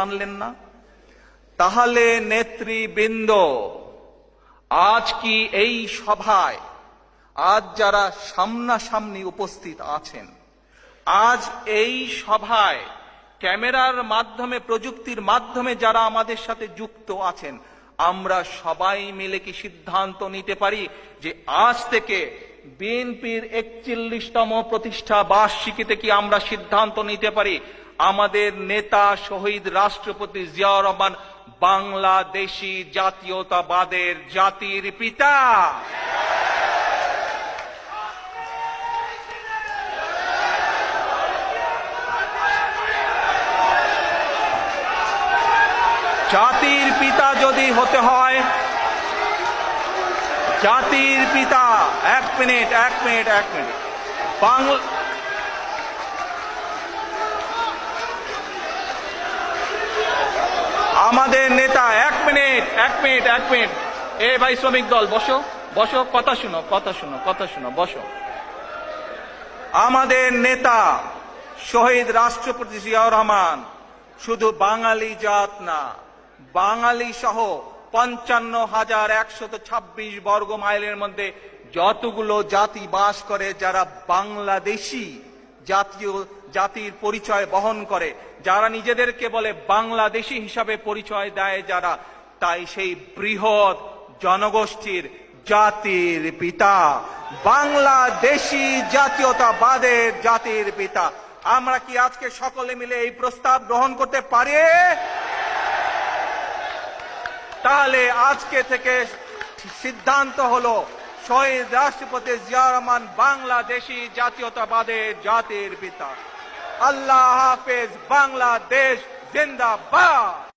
আনলেন না? তাহলে নেতৃবৃন্দ, আজ কি এই সভায় আজ যারা সামনাসামনি উপস্থিত আছেন, আজ এই সভায় ক্যামেরার মাধ্যমে, প্রযুক্তির মাধ্যমে যারা আমাদের সাথে যুক্ত আছেন, আমরা সবাই মিলে কি সিদ্ধান্ত নিতে পারি যে আজ থেকে বিএনপির 41তম প্রতিষ্ঠা বার্ষিকীতে কি আমরা সিদ্ধান্ত নিতে পারি আমাদের নেতা শহীদ রাষ্ট্রপতি জিয়াউর রহমান বাংলাদেশী জাতীয়তাবাদের জাতির পিতা? জাতির পিতা যদি হতে হয়, জাতির পিতা, এক মিনিট আমাদের নেতা, এক মিনিট এ ভাই শ্রমিক দল, বসো, কথা শুনো, বসো। আমাদের নেতা শহীদ রাষ্ট্রপতি জিয়াউর রহমান শুধু বাঙালি জাত না, বাঙালি সহ 55,126 বর্গ মাইলের মধ্যে যতগুলো জাতি বাস করে, যারা বাংলাদেশী জাতির পরিচয় বহন করে, যারা নিজেদেরকে বলে বাংলাদেশী হিসাবে পরিচয় দেয় যারা, তাই সেই বৃহৎ জনগোষ্ঠীর জাতির পিতা, বাংলাদেশী জাতীয়তাবাদের জাতির পিতা। আমরা কি আজকে সকলে মিলে এই প্রস্তাব গ্রহণ করতে পারি? তাহলে আজকে থেকে সিদ্ধান্ত হলো, শহীদ রাষ্ট্রপতি জিয়াউর রহমান বাংলাদেশী জাতীয়তাবাদের জাতির পিতা। আল্লাহ হাফেজ, বাংলাদেশ জিন্দাবাদ।